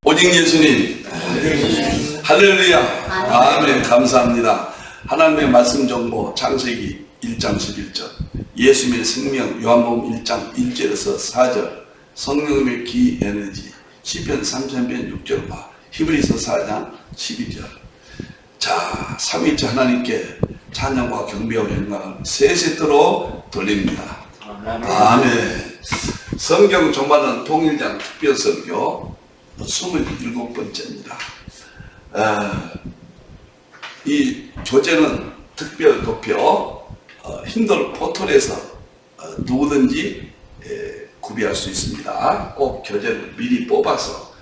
오직 예수님. 할렐루야. 아멘. 감사합니다. 하나님의 말씀 정보 창세기 1장 11절, 예수님의 생명 요한복음 1장 1절에서 4절, 성령님의 기 에너지 시편 30편 6절과 히브리서 4장 12절. 자, 삼위일체 하나님께 찬양과 경배와 영광을 세세토록 돌립니다. 아멘. 성경 종반은 통일장 특별설교 27번째입니다. 이 교재는 특별 도표 힌들 포털에서 누구든지 구비할 수 있습니다. 꼭 교재를 미리 뽑아서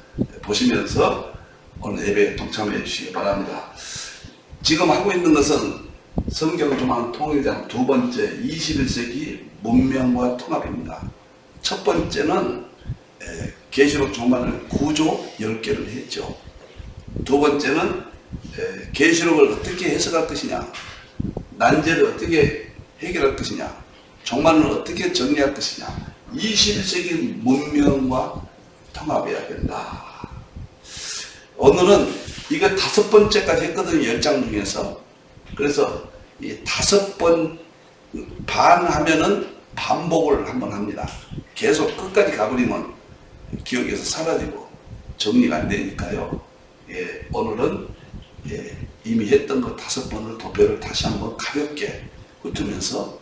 보시면서 오늘 예배에 동참해 주시기 바랍니다. 지금 하고 있는 것은 성경 종반 통일장 두 번째 21세기 문명과 통합입니다. 첫 번째는 계시록 종반을 구조 10개를 했죠. 두 번째는 계시록을 어떻게 해석할 것이냐, 난제를 어떻게 해결할 것이냐, 종반을 어떻게 정리할 것이냐, 21세기 문명과 통합해야 된다. 오늘은 이거 5번째까지 했거든요. 10장 중에서. 그래서 이 5번 반 하면은 반복을 한번 합니다. 계속 끝까지 가버리면 기억에서 사라지고 정리가 안 되니까요. 오늘은 이미 했던 거 5번을 도표를 다시 한번 가볍게 훑으면서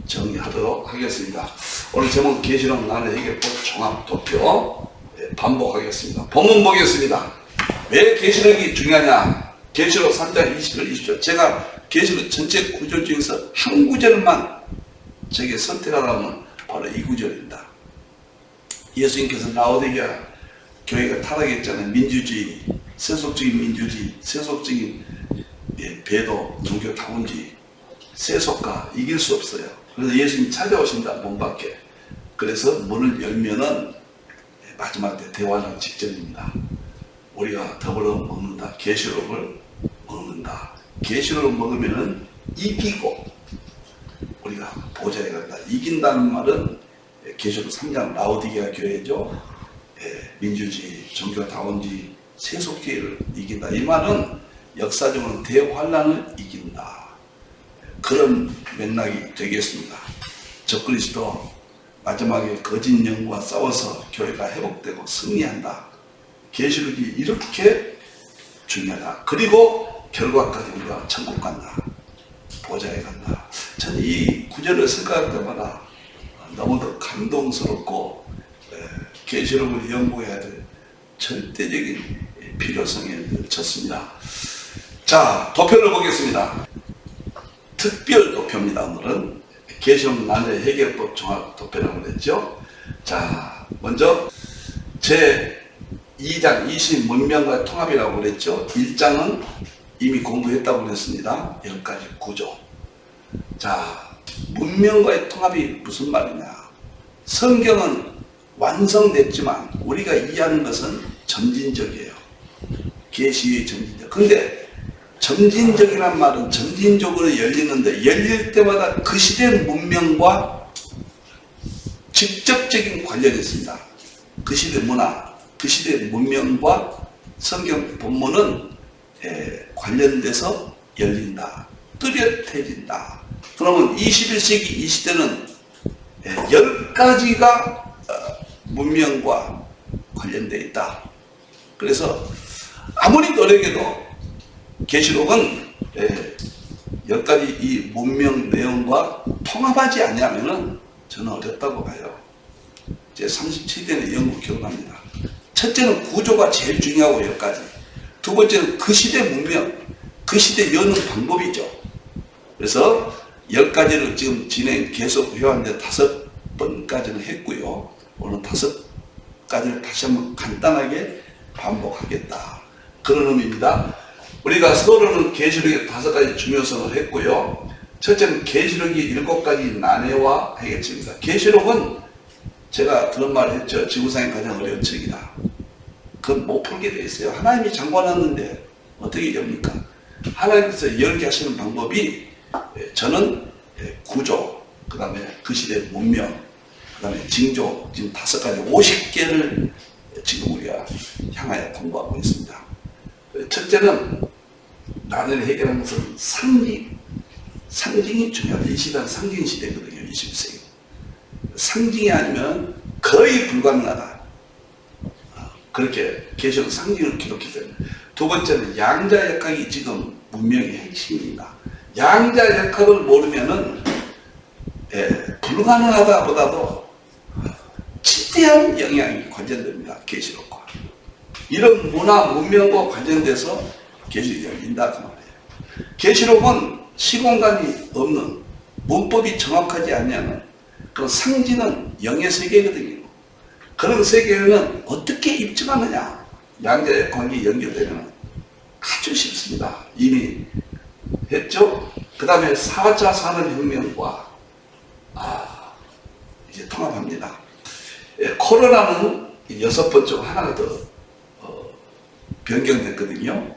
정리하도록 하겠습니다. 오늘 제목 계시록 난해 해결법 종합 도표 반복하겠습니다. 본문 보겠습니다. 왜 계시록이 중요하냐? 계시록 3장 20절 20절. 제가 계시록 전체 구절 중에서 한 구절만 저게 선택하라면 바로 이 구절입니다. 예수님께서 라오디게아 교회가 타락했잖아요. 민주주의, 세속적인 민주주의, 세속적인 배도, 종교 다운주의, 세속과 이길 수 없어요. 그래서 예수님이 찾아오신다, 문 밖에. 그래서 문을 열면은 마지막 때 대환란 직전입니다. 우리가 더불어 먹는다. 계시록을 먹는다. 계시록을 먹으면은 이기고 우리가 보좌에 간다. 이긴다는 말은 계시록 3장 라오디게아 교회죠. 민주주의, 종교다운주의, 세속주의를 이긴다. 이 말은 역사적으로는 대환란을 이긴다. 그런 맥락이 되겠습니다. 적그리스도 마지막에 거짓 영과 싸워서 교회가 회복되고 승리한다. 계시록이 이렇게 중요하다. 그리고 결과까지 우리가 천국 간다. 보좌에 간다. 저는 이 구절을 생각할 때마다 너무도 감동스럽고 계시록을 연구해야 될 절대적인 필요성에 졌습니다. 자, 도표를 보겠습니다. 특별 도표입니다. 오늘은 계시록 난해 해결법 종합 도표라고 그랬죠. 자, 먼저 제 2장 20 문명과 통합이라고 그랬죠. 1장은 이미 공부했다고 그랬습니다. 10가지 구조. 자, 문명과의 통합이 무슨 말이냐. 성경은 완성됐지만 우리가 이해하는 것은 점진적이에요. 계시의 점진적. 근데 점진적이란 말은 점진적으로 열리는데 열릴 때마다 그 시대의 문명과 직접적인 관련이 있습니다. 그 시대 문화, 그 시대의 문명과 성경 본문은 관련돼서 열린다. 뚜렷해진다. 그러면 21세기 이 시대는 10가지가 문명과 관련되어 있다. 그래서 아무리 노력해도 계시록은 10가지 이 문명 내용과 통합하지 않냐면 저는 어렵다고 봐요. 제 37년의 연구 결과입니다. 첫째는 구조가 제일 중요하고 10가지. 두 번째는 그 시대 문명, 그 시대 여는 방법이죠. 그래서 10가지를 지금 진행 계속 해왔는데 5번까지는 했고요. 오늘 5가지를 다시 한번 간단하게 반복하겠다. 그런 의미입니다. 우리가 서론은 계시록의 5가지 중요성을 했고요. 첫째는 계시록이 7가지 난해와 해결책입니다. 계시록은 제가 그런 말을 했죠. 지구상의 가장 어려운 책이다. 그건 못 풀게 돼 있어요. 하나님이 장관하는데 어떻게 엽니까? 하나님께서 열게 하시는 방법이 저는 구조, 그 다음에 그 시대의 문명, 그 다음에 징조, 지금 5가지 50개를 지금 우리가 향하여 공부하고 있습니다. 첫째는 난을 해결하는 것은 상징이 중요하다. 이 시대는 상징 시대거든요. 21세기. 상징이 아니면 거의 불가능하다. 그렇게 계시록 상징을 기록했어요. 두 번째는 양자 역학이 지금 문명의 핵심입니다. 양자 역학을 모르면은 불가능하다 보다도 지대한 영향이 관련됩니다. 계시록과. 이런 문화 문명과 관련돼서 계시록이 열린다 그 말이에요. 계시록은 시공간이 없는 문법이 정확하지 않냐는 그 상징은 영의 세계거든요. 그런 세계에는 어떻게 입증하느냐? 양자의 관계에 연결되면 아주 쉽습니다. 이미 했죠? 그 다음에 4차 산업혁명과 이제 통합합니다. 코로나는 6번째 하나가 더 변경됐거든요.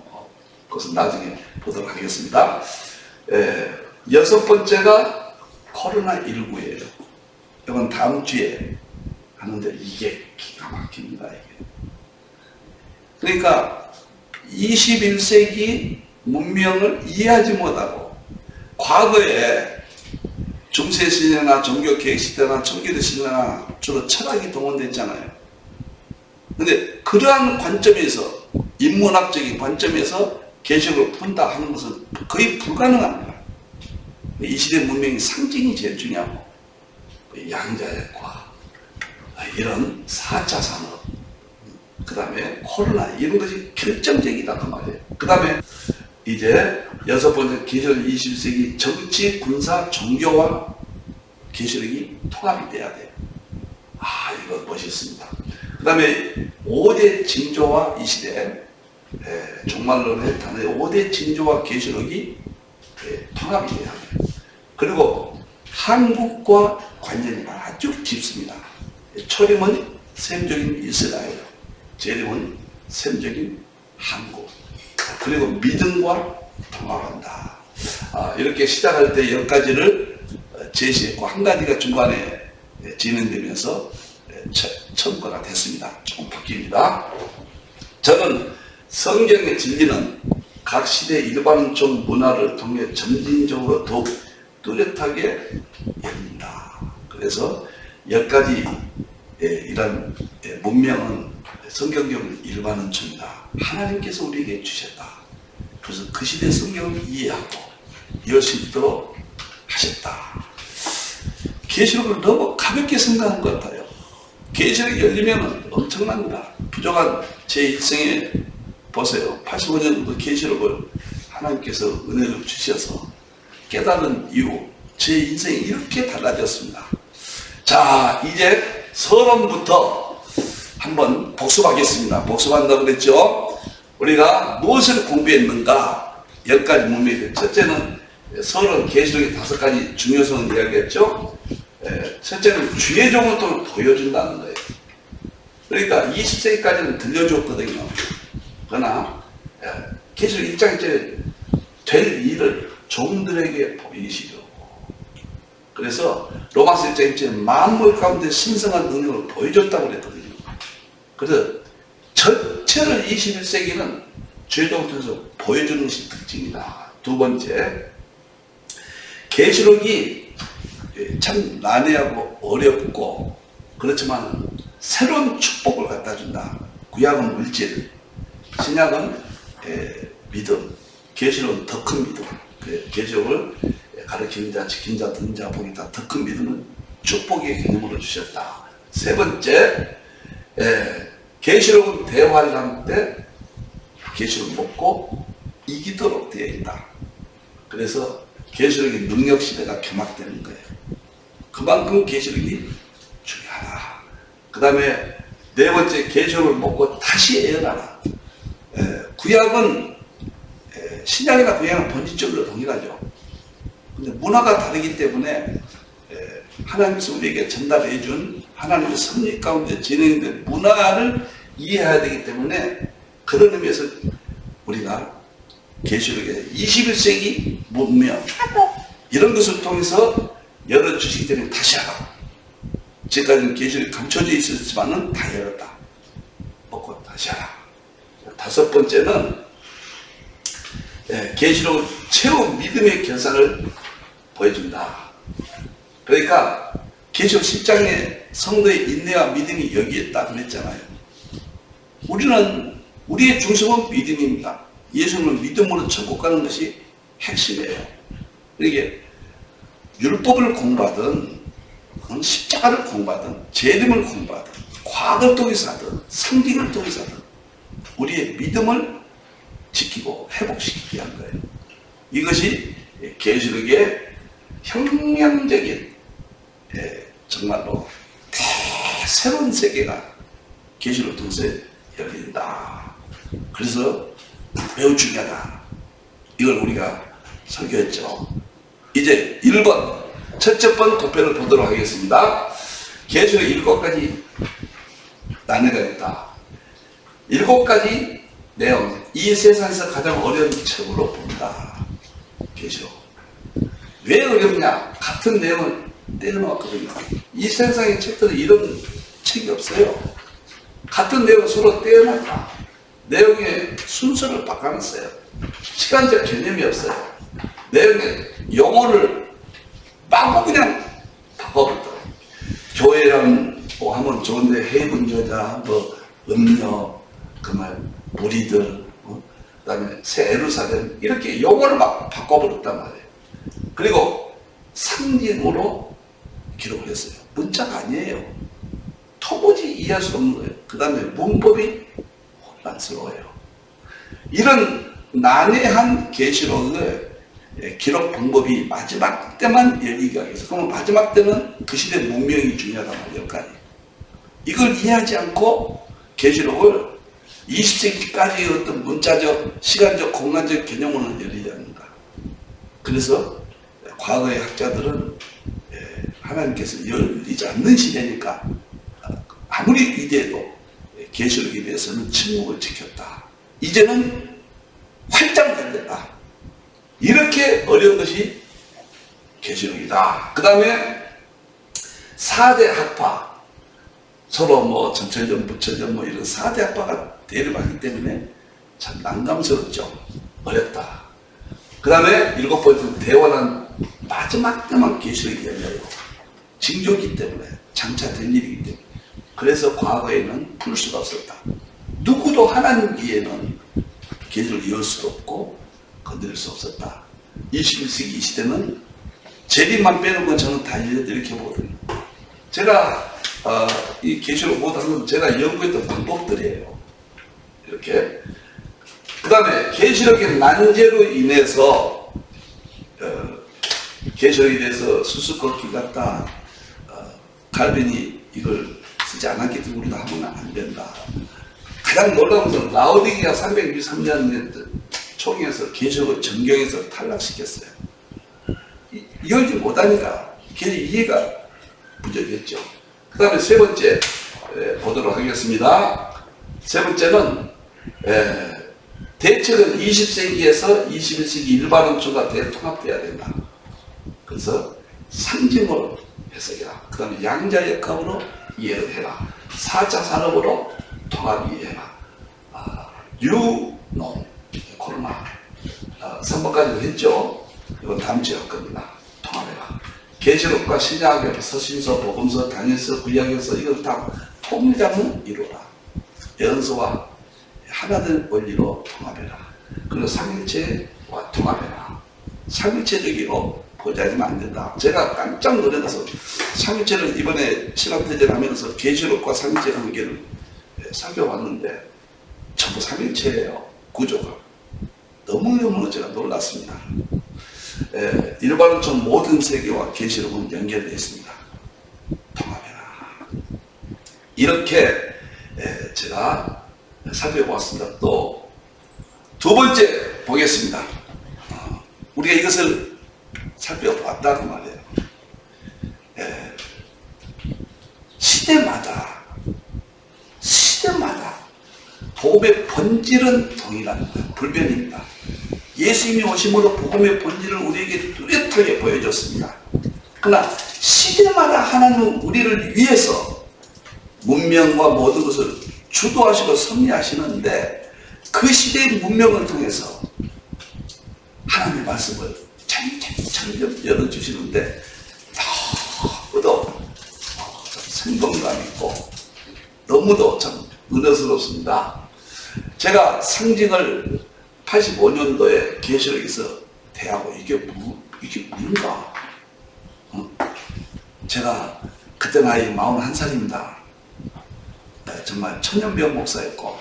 그것은 나중에 보도록 하겠습니다. 6번째가 코로나19예요. 이건 다음 주에 하는데 이게 기가 막힙니다. 이게. 그러니까 21세기 문명을 이해하지 못하고 과거에 중세시대나 종교개혁시대나 청교도 시대나 주로 철학이 동원됐잖아요. 근데 그러한 관점에서 인문학적인 관점에서 계시록을 푼다 하는 것은 거의 불가능합니다. 이 시대 문명의 상징이 제일 중요하고 양자역과 이런 4차 산업 그 다음에 코로나 이런 것이 결정적이다 그 말이에요. 그 다음에 이제 6번째 계시록 21세기 정치, 군사, 종교와 계시록이 통합이 돼야 돼요. 이거 멋있습니다. 그 다음에 5대 징조와 이 시대 종말론의 단어의 5대 징조와 계시록이 통합이 돼야 돼요. 그리고 한국과 관련이 아주 깊습니다. 초림은 셈적인 이스라엘, 재림은 셈적인 한국, 그리고 믿음과 통합한다. 이렇게 시작할 때 10가지를 제시했고 한 가지가 중간에 진행되면서 첨가가 됐습니다. 조금 바뀝니다. 저는 성경의 진리는 각 시대 일반적 문화를 통해 점진적으로 더욱 뚜렷하게 열린다. 그래서 10가지 이런 문명은 성경적인 일반원천이다. 하나님께서 우리에게 주셨다. 그래서 그 시대 성경을 이해하고 이럴 수 있도록 하셨다. 계시록을 너무 가볍게 생각한 것 같아요. 계시록이 열리면 엄청납니다. 부족한 제 일생에 보세요. 85년도 계시록을 하나님께서 은혜를 주셔서 깨달은 이후 제 인생이 이렇게 달라졌습니다. 자, 이제 서론부터 한번 복습하겠습니다. 복습한다고 그랬죠? 우리가 무엇을 공부했는가? 10가지 문맥이. 첫째는 서론 계시록의 5가지 중요성을 이야기했죠? 첫째는 주의 종을 보여준다는 거예요. 그러니까 20세기까지는 들려줬거든요. 그러나 계시록 1장에 될 일을 종들에게 보이시려고. 그래서 로마서 1장에 만물 가운데 신성한 능력을 보여줬다고 그랬거든요. 그래서 전체를 21세기는 주의 종을 통해서 보여주는 것이 특징이다. 두 번째, 계시록이 참 난해하고 어렵고 그렇지만 새로운 축복을 갖다 준다. 구약은 물질, 신약은 믿음, 계시록은 더 큰 믿음. 계시록을 가르치는 자, 지킨 자, 듣는 자, 보기 다 더 큰 믿음은 축복의 개념으로 주셨다. 세 번째, 계시록은 대화를 할 때 계시록 먹고 이기도록 되어 있다. 그래서 계시록의 능력 시대가 개막되는 거예요. 그만큼 계시록이 중요하다. 그 다음에 네 번째, 계시록을 먹고 다시 애어나라. 구약은 신약이나 구약은 본질적으로 동일하죠. 근데 문화가 다르기 때문에 하나님께서 우리에게 전달해 준 하나님의 섭리 가운데 진행된 문화를 이해해야 되기 때문에 그런 의미에서 우리가 계시록의 21세기 문명 이런 것을 통해서 열어주시기 때문에 다시 하라. 지금까지는 계시록이 감춰져 있었지만은 다 열었다. 먹고 다시 하라. 다섯 번째는 계시록 최후 믿음의 결산을 보여준다. 그러니까 계시록 10장에 성도의 인내와 믿음이 여기에 있다 그랬잖아요. 우리는 우리의 중심은 믿음입니다. 예수님은 믿음으로 천국 가는 것이 핵심이에요. 이게 율법을 공부하든 십자가를 공부하든 재림을 공부하든 과학을 통해서 하든 상징을 통해서 하든 우리의 믿음을 지키고 회복시키게 한 거예요. 이것이 계시록의 혁명적인 정말로 새로운 세계가 계시록 통해서 열린다. 그래서 매우 중요하다. 이걸 우리가 설교했죠. 이제 1번 첫째 번 도표를 보도록 하겠습니다. 계시록 7가지 난해가 있다. 7가지 내용, 이 세상에서 가장 어려운 책으로 본다. 계시록. 왜 어렵냐? 같은 내용을 떼어놓았거든요. 이 세상의 책들은 이런 책이 없어요. 같은 내용을 서로 떼어놨다. 내용의 순서를 바꿔놨어요. 시간적 개념이 없어요. 내용의 용어를 막 그냥 바꿔버렸다. 교회랑 뭐 하면 좋은데 해군 여자, 뭐 음녀, 그말 무리들, 그다음에 새 예루살렘 이렇게 용어를 막 바꿔버렸단 말이에요. 그리고 상징으로 기록을 했어요. 문자가 아니에요. 도무지 이해할 수 없는 거예요. 그 다음에 문법이 혼란스러워요. 이런 난해한 계시록의 기록 방법이 마지막 때만 열리게 하겠어요. 그러면 마지막 때는 그 시대 문명이 중요하단 말이에요. 여기까지. 이걸 이해하지 않고 계시록을 20세기까지의 어떤 문자적, 시간적, 공간적 개념으로는 열리지 않는다. 그래서 과거의 학자들은 하나님께서 열리지 않는 시대니까 아무리 위대해도 계시록에 대해서는 침묵을 지켰다. 이제는 활짝 열렸다. 이렇게 어려운 것이 계시록이다. 그 다음에 4대 학파, 서로 뭐 전철전, 부처전 뭐 이런 4대 학파가 대립하기 때문에 참 난감스럽죠. 어렵다. 그 다음에 7번째는 대원한 마지막 때만 계시록이 열려요. 징조기 때문에, 장차된 일이기 때문에. 그래서 과거에는 풀 수가 없었다. 누구도 하나님 위에는 계시록을 열 수도 없고 건드릴 수 없었다. 21세기 이 시대는 재림만 빼는 건 저는 다 이렇게 보거든요. 제가 이 계시록 못하는 건 제가 연구했던 방법들이에요. 이렇게. 그 다음에 계시록의 난제로 인해서 계시록에 대해서 수수께끼 같다. 갈빈이 이걸 쓰지 않았기 때문에 우리도 하면 안 된다. 가장 놀라운 것은 라오디게아 363년 총회에서 계시록을 정경에서 탈락시켰어요. 이해하지 못하니까 괜히 이해가 부족했죠. 그 다음에 세 번째 보도록 하겠습니다. 세 번째는 대책은 20세기에서 21세기 일반론조가 대통합돼야 된다. 그래서 상징으로 해석해라. 그 다음에 양자역학으로 이해를 해라. 4차 산업으로 통합 이해해라. 유노 코로나 3번까지도 했죠. 이건 다음 주에 할 겁니다. 통합해라. 계시록과 신약의 서신서, 복음서, 다니엘서, 구약에서 이걸 다 통일장을 이루라. 예언서와 하나된 원리로 통합해라. 그리고 삼일체와 통합해라. 삼일체적으로 보자면 안 된다. 제가 깜짝 놀라서 삼일체를 이번에 신학대전 하면서 계시록과 삼일체 관계를 살펴봤는데 전부 삼일체예요. 구조가. 너무너무 제가 놀랐습니다. 일반론적 모든 세계와 계시록은 연결되어 있습니다. 통합해라. 이렇게 제가 살펴보았습니다. 또 두 번째 보겠습니다. 우리가 이것을 살펴봤다는 말이에요. 시대마다 복음의 본질은 동일한 거예요. 불변입니다. 예수님이 오심으로 복음의 본질을 우리에게 뚜렷하게 보여줬습니다. 그러나 시대마다 하나님은 우리를 위해서 문명과 모든 것을 주도하시고 섭리하시는데 그 시대의 문명을 통해서 하나님의 말씀을 참 열어주시는데 너무도 생동감 있고 너무도 참 은혜스럽습니다. 제가 상징을 85년도에 계시록에서 대하고 이게 뭔가 제가 그때 나이 41살입니다. 정말 천년병 목사였고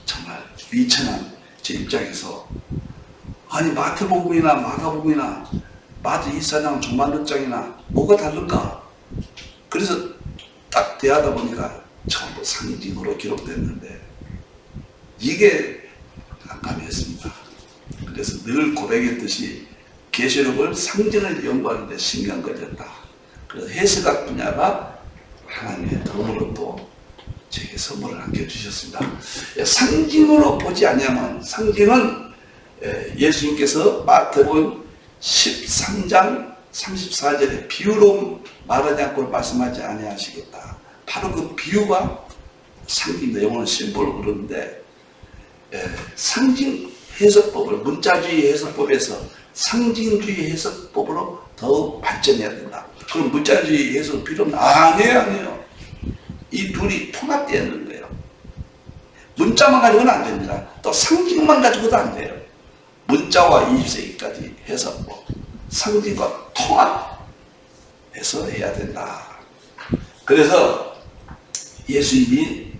정말 위천한 제 입장에서 아니 마태복음이나 마가복음이나 마태 24장 종말론장이나 뭐가 다른가? 그래서 딱 대하다 보니까 전부 상징으로 기록됐는데 이게 깜깜했습니다. 그래서 늘 고백했듯이 계시록을 상징을 연구하는데 10년 걸렸다. 그래서 해석학 분야가 하나님의 도움으로 또 제게 선물을 안겨주셨습니다. 상징으로 보지 않으면 상징은 예수님께서 마태복음 13장 34절에 비유로 말하지 않고 말씀하지 아니하시겠다. 바로 그 비유가 상징 영어는 심볼로 그러는데 상징 해석법을 문자주의 해석법에서 상징주의 해석법으로 더욱 발전해야 된다. 그럼 문자주의 해석 필요 없나? 아니에요. 이 둘이 통합되어 있는 거예요. 문자만 가지고는 안 됩니다. 또 상징만 가지고도 안 돼요. 문자와 20세기까지 해석법, 상징과 통합해서 해야 된다. 그래서 예수님이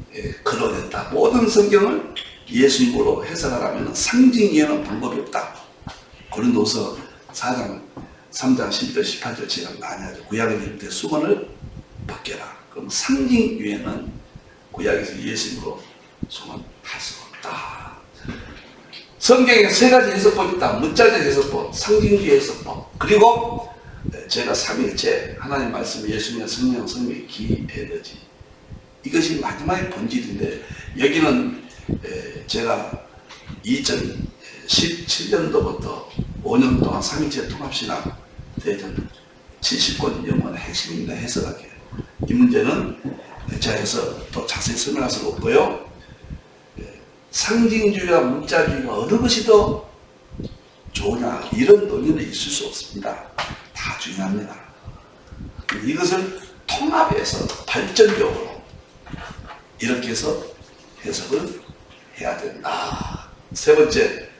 그러했다. 모든 성경을 예수님으로 해석하려면 상징이에는 방법이 없다. 고린도서 4장 3장 11절 18절 제가 많이 하죠. 구약의 일때 수건을 벗겨라. 그럼 상징 외에는 구약에서 예수님으로 소원할 수 없다. 성경에 세 가지 해석법이 있다. 문자적 해석법, 상징주의 해석법, 그리고 제가 삼일체 하나님 말씀, 예수님의 성령, 성령의 기, 에너지, 이것이 마지막의 본질인데 여기는 제가 2017년도부터 5년 동안 삼일체 통합신학 대전 70권 영문의 핵심입니다. 해석하기에 이 문제는 제가 또 자세히 설명할 수가 없고요. 상징주의와 문자주의가 어느 것이 더 좋으냐 이런 논의는 있을 수 없습니다. 다 중요합니다. 이것을 통합해서 발전적으로 이렇게 해서 해석을 해야 된다. 세 번째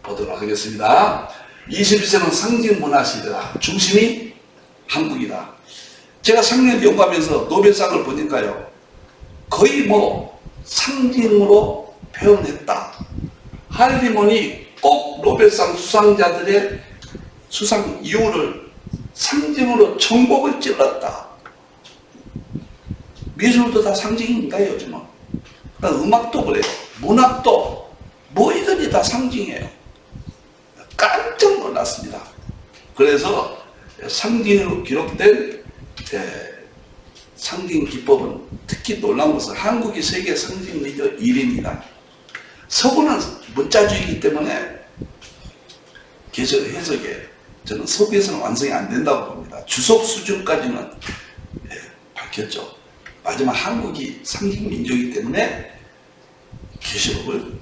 보도록 하겠습니다. 21세기는 상징문화 시대다. 중심이 한국이다. 제가 상징을 연구하면서 노벨상을 보니까요. 거의 상징으로 표현했다. 할리몬이 꼭 노벨상 수상자들의 수상 이유를 상징으로 전곡을 찔렀다. 미술도 다 상징인가요, 요즘은? 음악도 그래요. 문학도 뭐이든지 다 상징이에요. 깜짝 놀랐습니다. 그래서 상징으로 기록된 상징 기법은 특히 놀라운 것은 한국이 세계 상징 리더 1위입니다. 서구는 문자주의이기 때문에 계시록 해석에 저는 서구에서는 완성이 안 된다고 봅니다. 주석 수준까지는 밝혔죠. 마지막 한국이 상징 민족이기 때문에 계시록을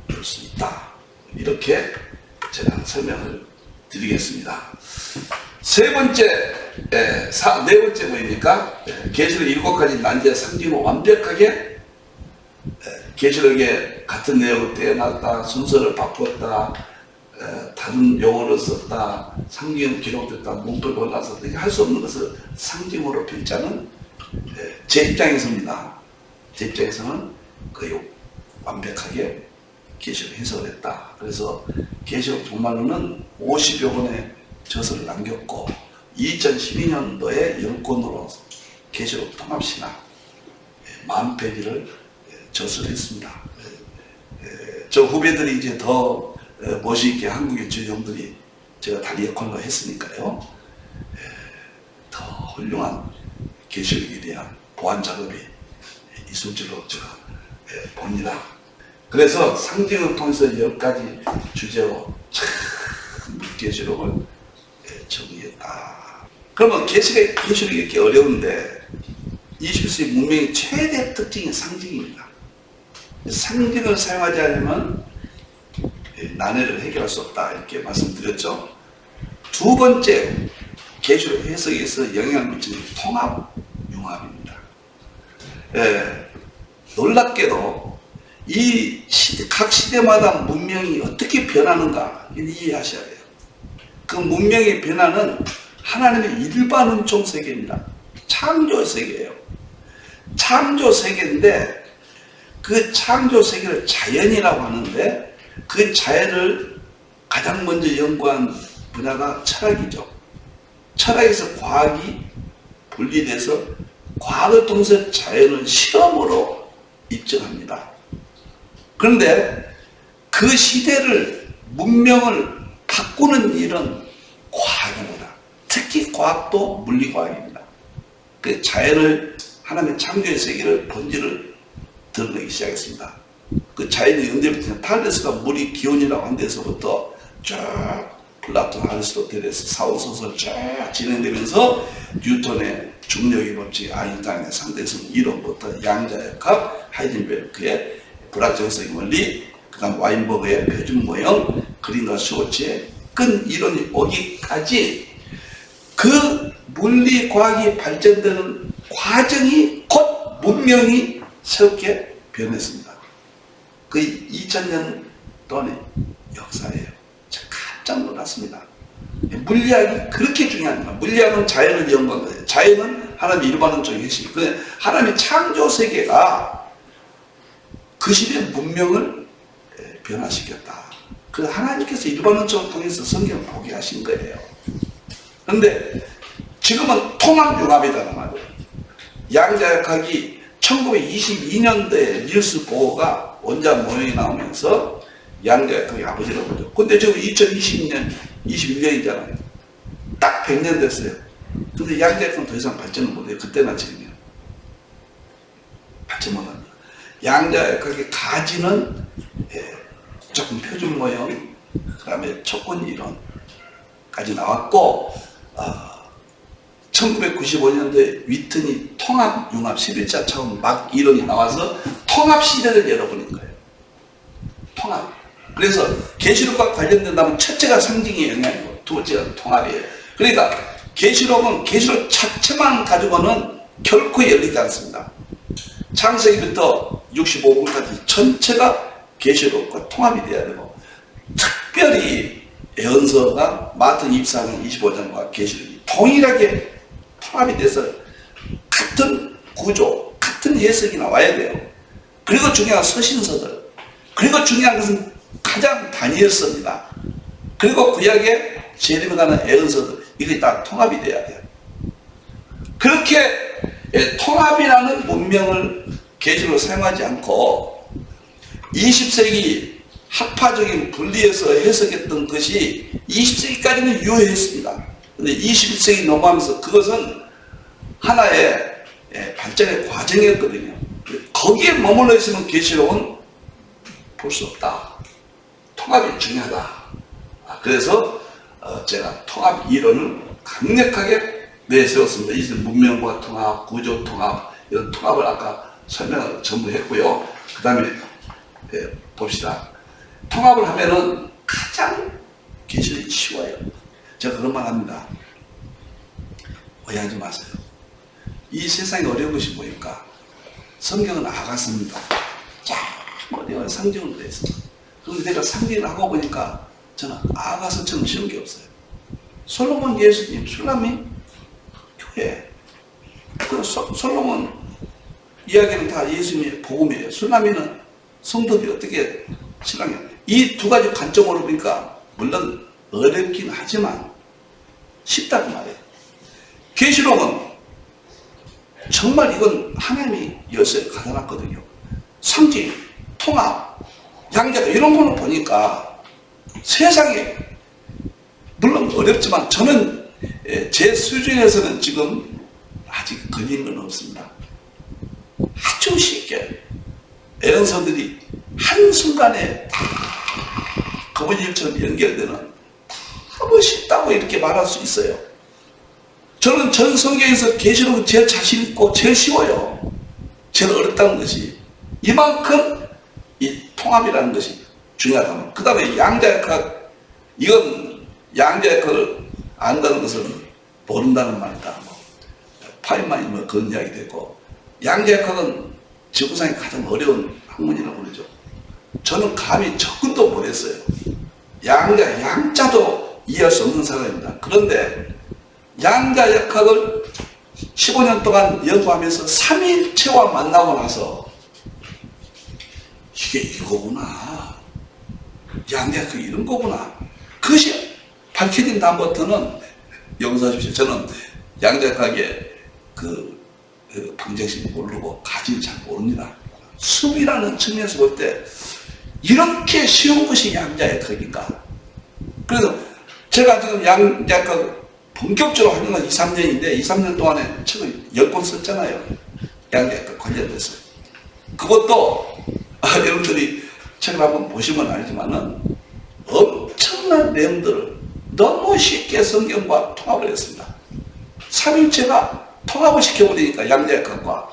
볼 수 있다. 이렇게 제가 설명을 드리겠습니다. 네 번째 뭐입니까? 계시록 7가지 난제 상징을 완벽하게 계시록에 같은 내용을 떼어놨다, 순서를 바꿨다, 다른 용어를 썼다, 상징은 기록됐다, 문법을 골라서 할 수 없는 것을 상징으로 필자는 제 입장에서입니다. 제 입장에서는 거의 완벽하게 계시록 해석을 했다. 그래서 계시록 종말론은 50여 권의 저서를 남겼고 2012년도에 10권으로 계시록 통합신학 40페이지를 저서를 했습니다. 저 후배들이 이제 더 멋있게 한국의 주영들이 제가 다리 역할로 했으니까요. 더 훌륭한 계시록에 대한 보완 작업이 있을 줄로 제가 봅니다. 그래서 상징을 통해서 10가지 주제로 참 계시록을 정의했다. 그러면 계시록이 이렇게 어려운데 21세기 문명의 최대 특징이 상징입니다. 상징을 사용하지 않으면 난해를 해결할 수 없다, 이렇게 말씀드렸죠. 두 번째 계시록 해석에서 영향을 미치는 통합융합입니다. 놀랍게도 각 시대마다 문명이 어떻게 변하는가 이해하셔야 돼요. 그 문명의 변화는 하나님의 일반 은총 세계입니다. 창조 세계예요. 창조 세계인데 그 창조 세계를 자연이라고 하는데 그 자연을 가장 먼저 연구한 분야가 철학이죠. 철학에서 과학이 분리돼서 과학을 통해서 자연을 실험으로 입증합니다. 그런데 그 시대를 문명을 바꾸는 일은 과학입니다. 특히 과학도 물리과학입니다. 그 자연을 하나님의 창조의 세계를 본질을 드러내기 시작했습니다. 그 자연의 연대부터 탈레스가 물이 기온이라고 한 데서부터 쫙 플라톤, 아리스토텔레스, 사후소설 쫙 진행되면서 뉴턴의 중력의 법칙, 아인슈타인의 상대성 이론부터 양자역학, 하이젠베르크의 불확정성의 원리, 그 다음 와인버그의 표준 모형, 그린과 슈워츠의 끈 이론이 오기까지 그 물리과학이 발전되는 과정이 곧 문명이 새롭게 변했습니다. 그 2000년 동안의 역사예요. 제가 깜짝 놀랐습니다. 물리학이 그렇게 중요합니다. 물리학은 자연을 연구한 거예요. 자연은 하나님의 일반론적인 핵심. 하나님의 창조 세계가 그 시대의 문명을 변화시켰다. 그 하나님께서 일반론적을 통해서 성경을 보게 하신 거예요. 그런데 지금은 통합융합이라는 말이에요. 양자역학이 1922년도에 닐스 보어가 원자 모형이 나오면서 양자역학의 아버지라고 그러죠. 근데 지금 2020년, 21년이잖아요. 딱 100년 됐어요. 근데 양자역학은 더 이상 발전을 못해요. 그때나 지금이요. 발전 못합니다. 양자역학의 가지는 조금 표준 모형, 그 다음에 촉근 이론까지 나왔고, 1995년도에 위튼이 통합융합 11차 차원 막 이론이 나와서 통합시대를 열어버린 거예요. 통합. 그래서 계시록과 관련된다면 첫째가 상징의 영향이고 두 번째가 통합이에요. 그러니까 계시록은 계시록 자체만 가지고는 결코 열리지 않습니다. 창세기부터 65부까지 전체가 계시록과 통합이 돼야 되고, 특별히 예언서가 마태 24장 25장과 계시록이 동일하게 통합이 돼서 같은 구조, 같은 해석이 나와야 돼요. 그리고 중요한 서신서들, 그리고 중요한 것은 가장 다니엘서입니다. 그리고 구약의 제레미야는 예언서들, 이게 다 통합이 돼야 돼요. 그렇게 통합이라는 문명을 계시로 사용하지 않고 20세기 학파적인 분리해서 해석했던 것이 20세기까지는 유효했습니다. 근데 21세기 넘어가면서 그것은 하나의 발전의 과정이었거든요. 거기에 머물러 있으면 계시록은 볼 수 없다. 통합이 중요하다. 그래서 제가 통합 이론을 강력하게 내세웠습니다. 이제 문명과 통합, 구조 통합, 이런 통합을 아까 설명을 전부 했고요. 그 다음에 봅시다. 통합을 하면은 가장 계시록이 쉬워요. 제가 그런 말 합니다. 오해하지 마세요. 이 세상에 어려운 것이 뭐일까? 성경은 아가스입니다. 참 어려운 상징으로 되어 있습니다. 그런데 내가 상징을 하고 보니까 저는 아가스처럼 쉬운 게 없어요. 솔로몬 예수님, 슐라민 교회. 그 솔로몬 이야기는 다 예수님의 복음이에요. 슐라민은 성도들이 어떻게 신앙해요. 이 두 가지 관점으로 보니까 물론 어렵긴 하지만 쉽다고 말해요. 계시록은 정말 이건 하나님이 열쇠를 가져놨거든요. 상징, 통합, 양자가 이런 거는 보니까 세상에 물론 어렵지만 저는 제 수준에서는 지금 아직 걸린 건 없습니다. 아주 쉽게 예언서들이 한순간에 다 거북이처럼 연결되는 너무 쉽다고 이렇게 말할 수 있어요. 저는 전 성경에서 계시록은 제일 자신 있고 제일 쉬워요. 제일 어렵다는 것이 이만큼 이 통합이라는 것이 중요하다. 그 다음에 양자역학, 이건 양자역학을 안다는 것은 모른다는 말이다. 파이만이 뭐 그런 이야기도 있고, 양자역학은 지구상에 가장 어려운 학문이라고 그러죠. 저는 감히 접근도 못했어요. 양자도 이해할 수 없는 사람입니다. 그런데 양자역학을 15년 동안 연구하면서 삼위일체와 만나고 나서 이게 이거구나. 양자역학이 이런 거구나. 그것이 밝혀진 다음부터는 용서하십시오. 저는 양자역학의 그 방정식 모르고 가지를 잘 모릅니다. 수비라는 측면에서 볼 때 이렇게 쉬운 것이 양자역학인가. 그래서 제가 지금 양자역학 본격적으로 하는 건 2, 3년인데 2, 3년 동안에 책을 10권 썼잖아요. 양자역학 관련돼서. 그것도 여러분들이 책을 한번 보시면 알지만은 엄청난 내용들을 너무 쉽게 성경과 통합을 했습니다. 삼일체가 통합을 시켜버리니까 양자역학과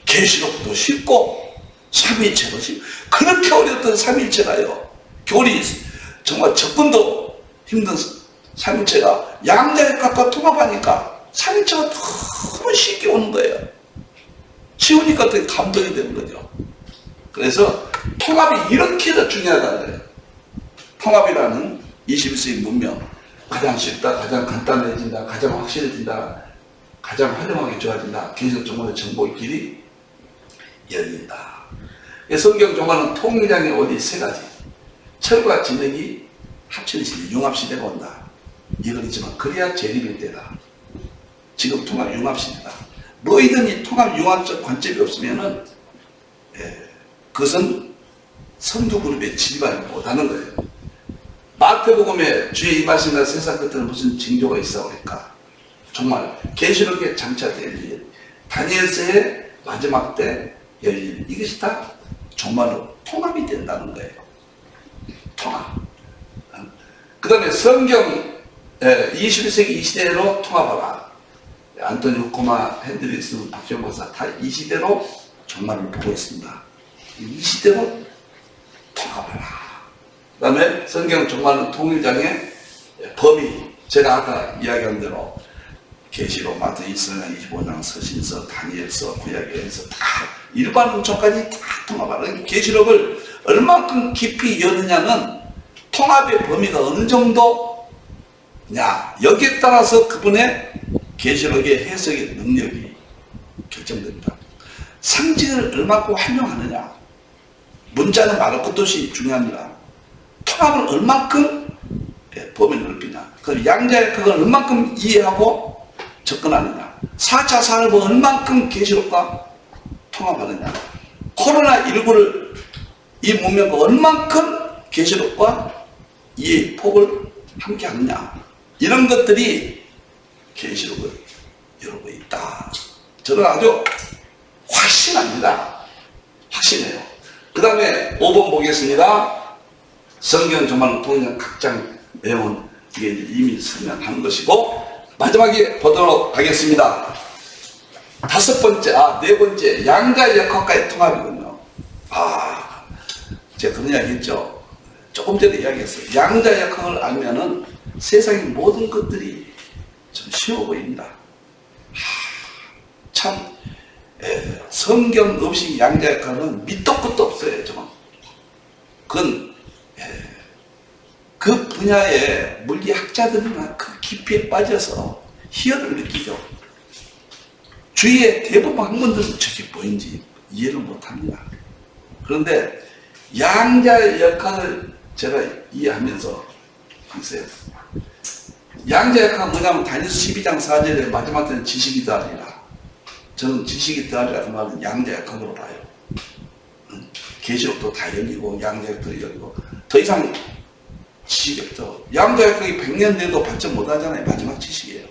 계시록도 쉽고 삼일체도 쉽고, 그렇게 어려웠던 삼일체가요, 교리 정말 접근도 힘든 삼일체가 양자역학과 통합하니까 삼일체가 너무 쉽게 오는 거예요. 쉬우니까 되게 감동이 되는 거죠. 그래서 통합이 이렇게 더 중요하다는 거예요. 통합이라는 21세기 문명, 가장 쉽다, 가장 간단해진다, 가장 확실해진다, 가장 활용하기 좋아진다. 계속 정말의 정보의 길이 열린다. 성경 정말은 통일장의 원리 세 가지. 철과 진흙이 합치는 시대, 융합시대가 온다. 이건 있지만 그래야 재림일 때다. 지금 통합 융합시대다. 뭐이든지 통합 융합적 관점이 없으면은 그것은 선두 그룹에 진입하지 못하는 거예요. 마태복음에 주의 임하신다 세상 끝에는 무슨 징조가 있어 그러니까 정말 계시록에 장차될 일, 다니엘서의 마지막 때 열릴 일, 이것이 다 정말로 통합이 된다는 거예요. 통합. 그 다음에 성경 21세기 이 시대로 통합하라. 안토니 후코마, 핸드릭스, 박지원 박사 다 이 시대로 정말로 보고 있습니다. 이 시대로 통합하라. 그 다음에 성경 정말은 통일장의 범위, 제가 아까 이야기한 대로 계시록, 마태, 이사야, 25장, 서신서, 다니엘서, 구약에서 다 일반론처까지 다 통합하라. 계시록을 얼만큼 깊이 여느냐는 통합의 범위가 어느 정도냐, 여기에 따라서 그분의 계시록의 해석의 능력이 결정됩니다. 상징을 얼마큼 활용하느냐, 문자는 말할 것도 중요합니다. 통합을 얼만큼 범위를 넓히냐, 그 양자역학을 얼만큼 이해하고 접근하느냐, 4차 산업을 얼만큼 계시록과 통합하느냐, 코로나19를 이 문명과 얼만큼 계시록과 이해의 폭을 함께 하느냐, 이런 것들이 계시록을 이루고 있다. 저는 아주 확신합니다. 확신해요. 그 다음에 5번 보겠습니다. 성경 정말 통일장 각장 내용은 이게 이미 설명한 것이고, 마지막에 보도록 하겠습니다. 네 번째, 양자역학과의 통합이군요. 제가 그런 이야기 했죠. 조금 전에 이야기했어요. 양자역학을 알면은 세상의 모든 것들이 좀 쉬워 보입니다. 참, 성경 없이 양자역학은 밑도 끝도 없어요. 저는. 그건 그 분야의 물리학자들이나 그 깊이에 빠져서 희열을 느끼죠. 주위의 대부분 학문들은 저게 뭐인지 이해를 못합니다. 그런데 양자역학을 제가 이해하면서 글쎄요, 양자역학은 뭐냐면 다니엘서 12장 4절에 마지막 때는 지식이 더하리라. 저는 지식이 더하리라 그 말은 양자역학으로 봐요. 계시록도 다 열리고 양자역학도 열리고 더 이상 지식이 없죠. 양자역학이 100년 돼도 발전 못하잖아요. 마지막 지식이에요.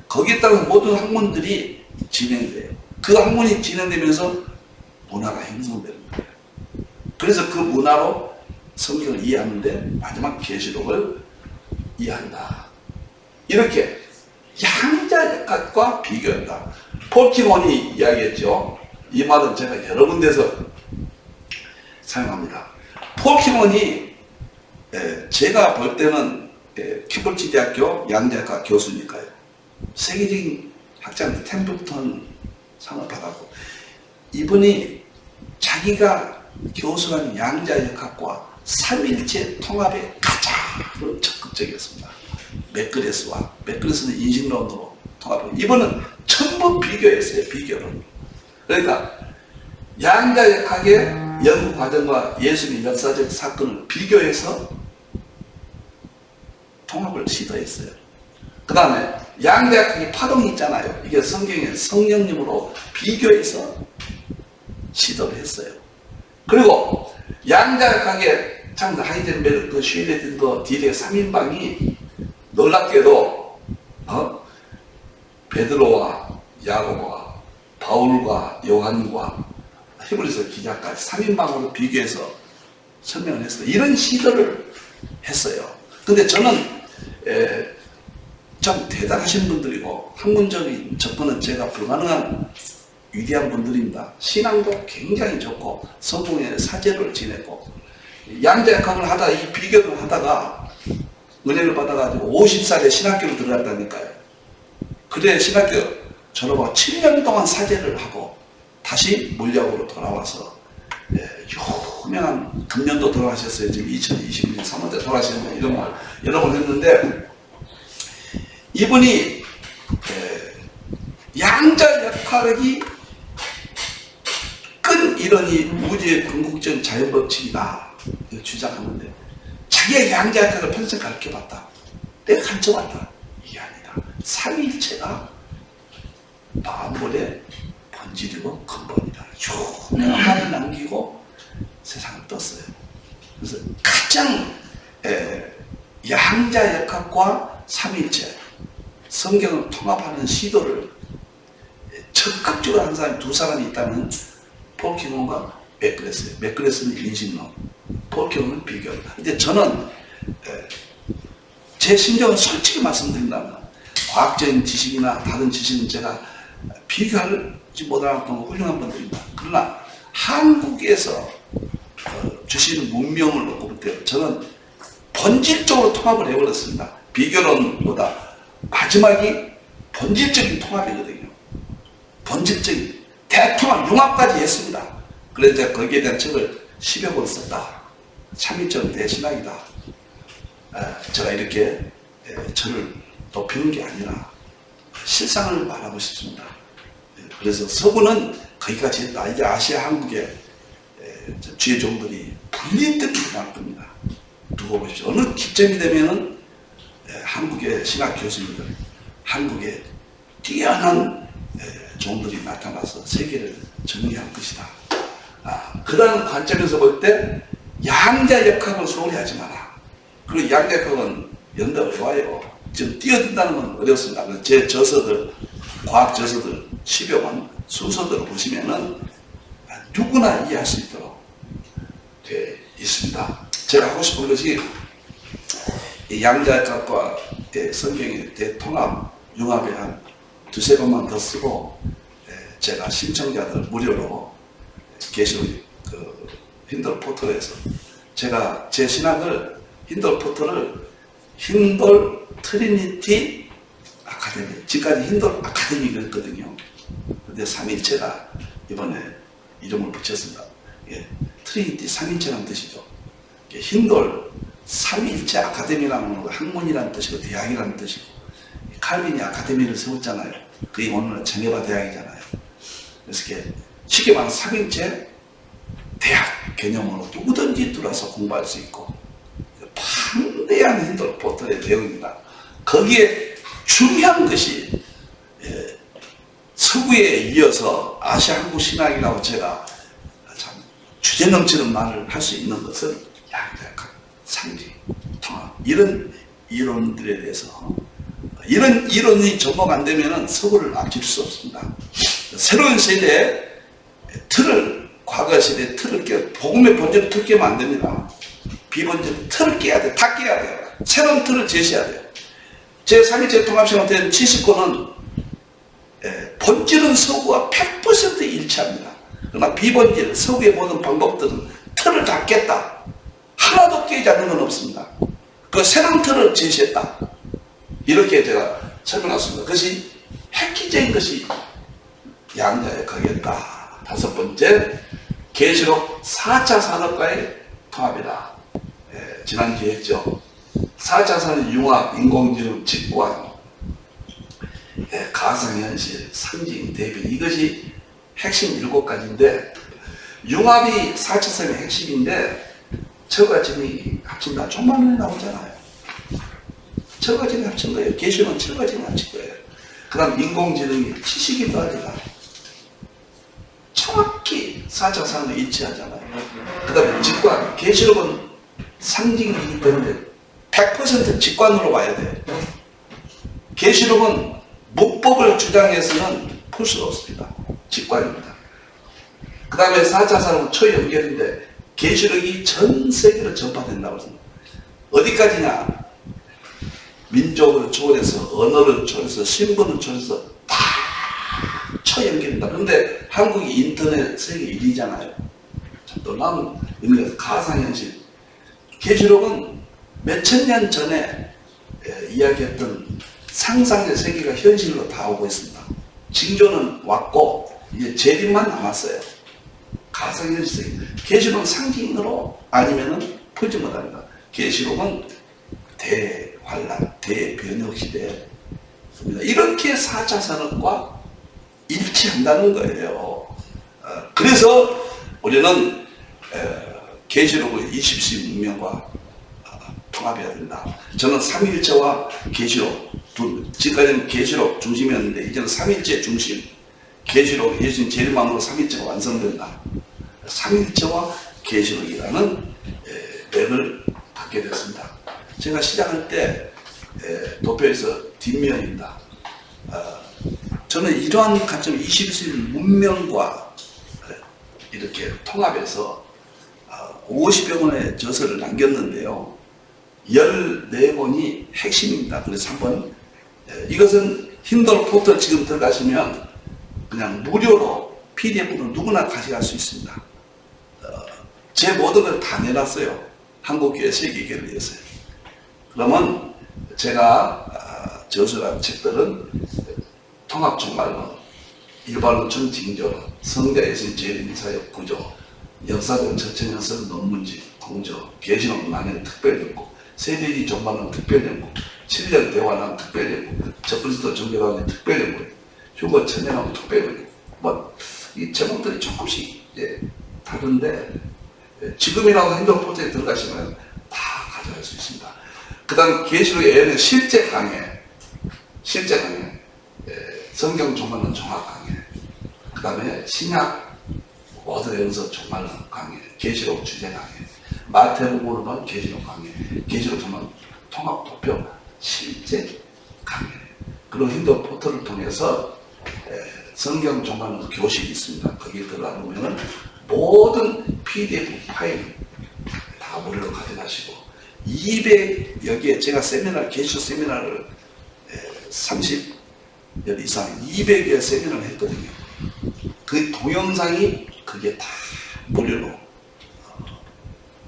거기에 따라서 모든 학문들이 진행이 돼요. 그 학문이 진행되면서 문화가 형성되는 거예요. 그래서 그 문화로 성경을 이해하는데 마지막 계시록을 이해한다. 이렇게 양자역학과 비교한다. 폴 티몬이 이야기했죠. 이 말은 제가 여러 군데서 사용합니다. 폴키몬이 제가 볼 때는 킴볼지 대학교 양자학과 교수니까요. 세계적인 학자한테 템플턴 상을 받았고, 이분이 자기가 교수한 양자역학과 삼일체 통합에 가장 적극적이었습니다. 맥그레스는 인식론으로 통합을, 이번은 전부 비교했어요. 비교를. 그러니까 양자역학의 연구 과정과 예수의 역사적 사건을 비교해서 통합을 시도했어요. 그 다음에 양자역학의 파동이 있잖아요. 이게 성경의 성령님으로 비교해서 시도를 했어요. 그리고 양자역학의 참 하이젠베르크, 슈일레딘더, 디렉 3인방이 놀랍게도 베드로와 야고보와 바울과 요한과 히브리서 기자까지 3인방으로 비교해서 설명을 했어요. 이런 시도를 했어요. 근데 저는 참 대단하신 분들이고 학문적인 접근은 제가 불가능한 위대한 분들입니다. 신앙도 굉장히 좋고 성공의 사제를 지냈고, 양자역학을 하다가 이 비교를 하다가 은혜를 받아가지고 50살에 신학교를 들어갔다니까요. 그래 신학교 졸업하고 7년 동안 사제를 하고 다시 물리학으로 돌아와서 유명한 금년도 돌아가셨어요. 지금 2020년 3월에 돌아가셨는데 이런 말 여러 번 했는데, 이분이 양자역학이 끈 이론이 우주의 궁극적인 자연법칙이다 주장하는데, 자기가 양자역학을 평생 가르쳐봤다, 내가 가르쳐봤다, 이게 아니다. 삼위일체가 만물의 본질이고 근본이다. 유명한 말을 남기고 세상을 떴어요. 그래서 가장 양자역학과 삼위일체, 성경을 통합하는 시도를 적극적으로 한 사람이 두 사람이 있다면 폴키몬과 맥그레스예요. 맥그레스는 인식론, 폴키몬은 비교. 근데 저는 제 심정을 솔직히 말씀드린다면 과학적인 지식이나 다른 지식은 제가 비교하지 못하는 훌륭한 분들입니다. 그러나 한국에서 주시는 문명을 놓고 볼 때 저는 본질적으로 통합을 해버렸습니다. 비교론보다 마지막이 본질적인 통합이거든요. 본질적인 대통합, 융합까지 했습니다. 그래서 거기에 대한 책을 10여 권 썼다. 참일점 대신학이다. 제가 이렇게 저를 높이는 게 아니라 실상을 말하고 싶습니다. 그래서 서구는 거기까지 했다. 이제 아시아 한국의 주의 종들이 불리듯이 일어날 겁니다. 두고 보십시오. 어느 기점이 되면은 한국의 신학 교수님들, 한국의 뛰어난 종들이 나타나서 세계를 정리할 것이다. 그런 관점에서 볼 때 양자역학을 소홀히 하지 마라. 그리고 양자역학은 연대가 좋아요. 지금 뛰어든다는 건 어렵습니다. 제 저서들, 과학 저서들 10여 권 순서대로 보시면은 누구나 이해할 수 있도록 되어 있습니다. 제가 하고 싶은 것이 양자역학과 성경의 대통합, 융합에 한 두세 번만 더 쓰고 제가 신청자들 무료로 계시록 힌돌 포털에서 제가 제 신학을 힌돌 포털을 힌돌 트리니티 아카데미, 지금까지 힌돌 아카데미였거든요. 근데 삼일체가 이번에 이름을 붙였습니다. 트리니티 삼일체라는 뜻이죠. 힌돌 삼일체 아카데미라는 건 학문이라는 뜻이고 대학이라는 뜻이고, 칼빈이 아카데미를 세웠잖아요. 그게 오늘은 제네바 대학이잖아요. 그래서 이렇게 쉽게 말하면 삼일체 대학 개념으로 누구든지 들어와서 공부할 수 있고, 방대한 힌돌 포털의 내용입니다. 거기에 중요한 것이 서구에 이어서 아시아 한국 신학이라고 제가 참 주제 넘치는 말을 할 수 있는 것은 양자역학, 삼지, 통합, 이런 이론들에 대해서, 이런 이론이 접목 안 되면 서구를 앞질 수 없습니다. 새로운 세대의 틀을, 과거 세대의 틀을 깨, 복음의 본질을 틀 깨면 안 됩니다. 비본질 틀을 깨야 돼. 다 깨야 돼요. 새로운 틀을 제시해야 돼요. 제 3일째 통합시간 된 70권은 본질은 서구와 100% 일치합니다. 그러나 비본질, 서구의 모든 방법들은 틀을 다 깼다. 하나도 깨지 않는 건 없습니다. 그 새로운 틀을 제시했다. 이렇게 제가 설명했습니다. 그것이 획기적인 것이 양자의 극이었다. 다섯 번째, 계시록 4차 산업과의 통합이다. 지난주에 했죠. 4차 산업 융합, 인공지능, 직관, 가상현실, 상징, 대변, 이것이 핵심 7가지인데 융합이 4차 산업의 핵심인데 철과 진이 합친다. 종말론에 나오잖아요. 철과 진이 합친 거예요. 계시록은 철과 진이 합친 거예요. 그 다음 인공지능이 지식이 더하리라. 정확히 4차 산업에 일치하잖아요. 그 다음에 직관, 계시록은 상징이기 때문에 100% 직관으로 와야 돼요. 계시록은 문법을 주장해서는 풀 수가 없습니다. 직관입니다. 그 다음에 4차 산업은 초연결인데 계시록이 전 세계로 전파된다고 했습니다. 어디까지냐? 민족을 초월해서, 언어를 초월해서, 신분을 초월해서 다 초연결입니다. 그런데 한국이 인터넷 세계 1위잖아요. 참 놀라운 의미가 가상현실. 계시록은 몇천 년 전에 이야기했던 상상의 세계가 현실로 다 오고 있습니다. 징조는 왔고 이제 재림만 남았어요. 가상현실 세계. 계시록은 상징으로 아니면은 풀지 못합니다. 계시록은 대환란, 대변혁 시대입니다. 이렇게 4차 산업과 일치한다는 거예요. 그래서 우리는 계시록의 20세기 문명과 통합해야 된다. 저는 삼위일체와 계시록, 지금까지는 계시록 중심이었는데 이제는 삼위일체 중심, 계시록, 예수님 재림함으로 삼위일체가 완성된다. 삼위일체와 계시록이라는 맥을 갖게 됐습니다. 제가 시작할 때 도표에서 뒷면입니다. 저는 이러한 관점 21세기 문명과 이렇게 통합해서 50여 권의 저서를 남겼는데요. 14권이 핵심입니다. 그래서 한번 이것은 힌들 포털 지금 들어가시면 그냥 무료로 PDF로 누구나 가져갈 수 있습니다. 제 모든 걸 다 내놨어요. 한국교회 세계교회를 위해서요. 그러면 제가 저서라는 책들은 통합종말론, 일반론 전징조론, 성자에서의 재림사역 구조, 역사적 저천연설 논문집, 공조, 계시록 만의 특별연구, 세대지 종말론 특별연구, 7년 대화론 특별연구, 저그리스도 종교론의 특별연구, 휴거 천연학 특별연구. 이 제목들이 조금씩 다른데 지금이라고 핸드폰에 들어가시면 다 가져갈 수 있습니다. 그 다음 계시록의 예는 실제 강해, 성경 종말론 종합 강해, 그 다음에 신약 모든 영서 종말론 강해, 계시록 주제 강해, 마태복음으로 본 계시록 강해, 계시록 종말 통합 도표 실제 강해. 그리고 힌두 포털을 통해서 성경 종말론 교실이 있습니다. 거기에 들어가 보면은 모든 PDF 파일 다 무료로 가져가시고 200여 개, 제가 세미나를, 계시록 세미나를 30여 이상 200여 세미나를 했거든요. 그 동영상이 그게 다 무료로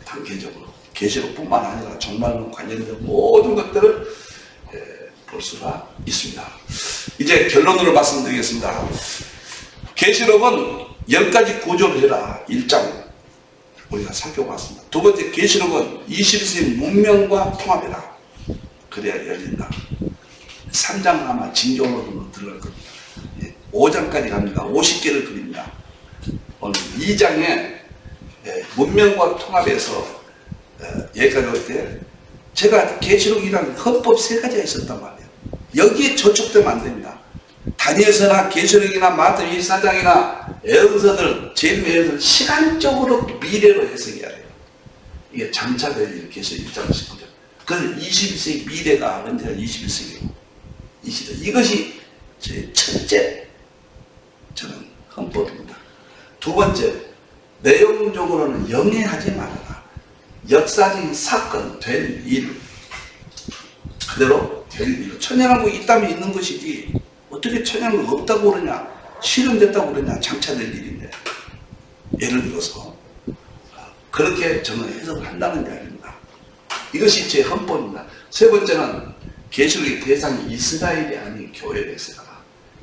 단계적으로 계시록뿐만 아니라 종말론 관련된 모든 것들을 볼 수가 있습니다. 이제 결론으로 말씀드리겠습니다. 계시록은 10가지 구조를 해라. 1장 우리가 살펴봤습니다. 두 번째, 계시록은 21세기 문명과 통합해라. 그래야 열린다. 3장은 아마 징조론으로 들어갈 겁니다. 5장까지 갑니다. 50개를 그립니다. 오늘 2장에 문명과 통합해서 여기까지 올 때 제가 계시록이라는 헌법 3가지가 있었단 말이에요. 여기에 저촉되면 안 됩니다. 다니엘서나 계시록이나 마태 24장이나 예언서들, 재림예언서들 시간적으로 미래로 해석해야 돼요. 이게 장차될 일, 계시록 1장 19절. 그건 21세기 미래가 언제나 21세기고 이 시대. 이것이 제 첫째 저는 헌법입니다. 두 번째, 내용적으로는 영해하지 말아라. 역사적인 사건, 될 일, 그대로 될 일. 천연왕국이 있다면 있는 것이지 어떻게 천연왕국 없다고 그러냐, 실현됐다고 그러냐, 장차될 일인데. 예를 들어서 그렇게 저는 해석을 한다는 이야기입니다. 이것이 제 헌법입니다. 세 번째는 계시록의 대상이 이스라엘이 아닌 교회를 했으나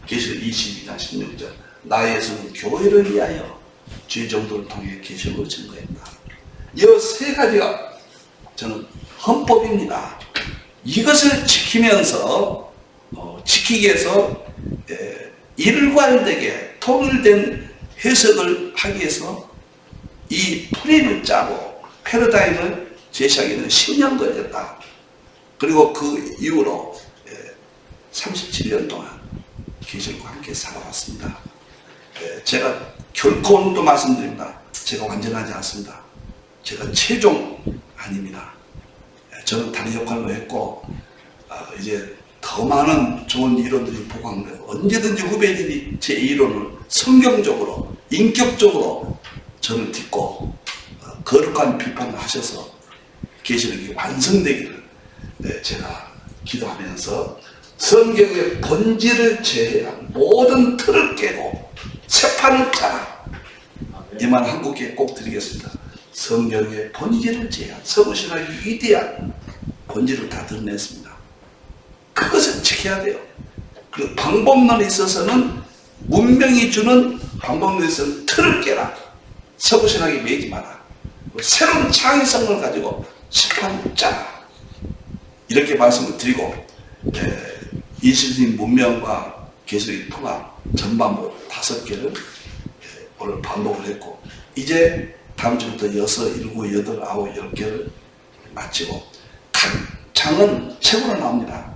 계시록 22장 16절 나 예수는 교회를 위하여 주의 정도를 통해 계시록을 증거했다. 이 세 가지가 저는 헌법입니다. 이것을 지키면서 지키기 위해서 일관되게 통일된 해석을 하기 위해서 이 프레임을 짜고 패러다임을 제시하기는 10년 걸렸다. 그리고 그 이후로 37년 동안 계시록과 함께 살아왔습니다. 제가 결코 또 말씀드립니다. 제가 완전하지 않습니다. 제가 최종 아닙니다. 저는 다른 역할로 했고 이제 더 많은 좋은 이론들이 보강되고 언제든지 후배들이 제 이론을 성경적으로 인격적으로 저를 딛고 거룩한 비판을 하셔서 계시록이 완성되기를 제가 기도하면서 성경의 본질을 제외한 모든 틀을 깨고 새판을 짜라. 이 말 한국에 꼭 드리겠습니다. 성경의 본질을 제외한 서구신학의 위대한 본질을 다 드러냈습니다. 그것을 지켜야 돼요. 그리고 방법론에 있어서는 문명이 주는 방법론에 있어서는 틀을 깨라. 서구신학에 매이지 마라. 새로운 창의성을 가지고 시판 짜라. 이렇게 말씀을 드리고 이시스님 문명과 계시록의 통합 전반부 5개를 오늘 반복을 했고 이제 다음 주부터 6, 7, 8, 9, 10개를 마치고 각 장은 책으로 나옵니다.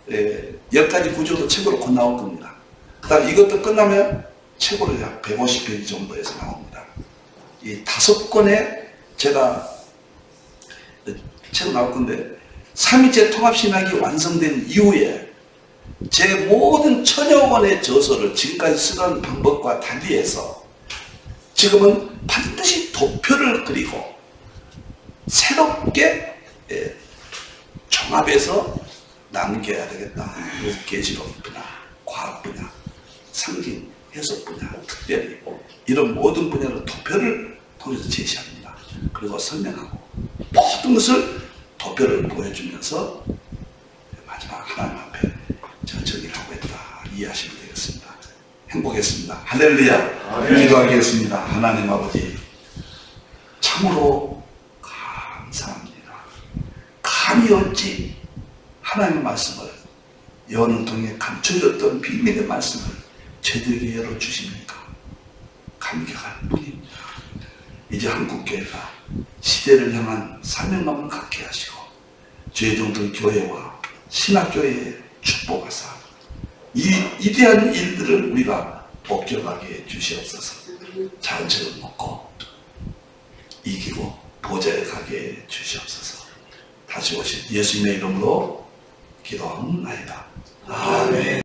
10가지 구조도 책으로 곧 나올 겁니다. 그 다음 이것도 끝나면 책으로 약 150페이지 정도에서 나옵니다. 이 5권에 제가 책으로 나올 건데 삼위체 통합신학이 완성된 이후에 제 모든 천여 권의 저서를 지금까지 쓰던 방법과 달리해서 지금은 반드시 도표를 그리고 새롭게 종합해서 남겨야 되겠다. 그래서 계시록 분야, 과학 분야, 상징, 해석 분야, 특별히 이런 모든 분야를 도표를 통해서 제시합니다. 그리고 설명하고 모든 것을 도표를 보여주면서 마지막 하나님 앞에 제가 정리를 하고 있다. 이해하시면 되겠습니다. 행복했습니다. 할렐루야. 기도하겠습니다. 하나님 아버지 참으로 감사합니다. 감히 어찌 하나님의 말씀을 여호와를 통해 감춰졌던 비밀의 말씀을 저들에게 열어주십니까? 감격할 뿐입니다. 이제 한국교회가 시대를 향한 사명감을 갖게 하시고 주의 종들 교회와 신학교회에 축복하사 이 위대한 일들을 우리가 목격하게 해 주시옵소서. 잔치를 먹고 이기고 보좌에 가게 해 주시옵소서. 다시 오신 예수님의 이름으로 기도하옵나이다. 아멘.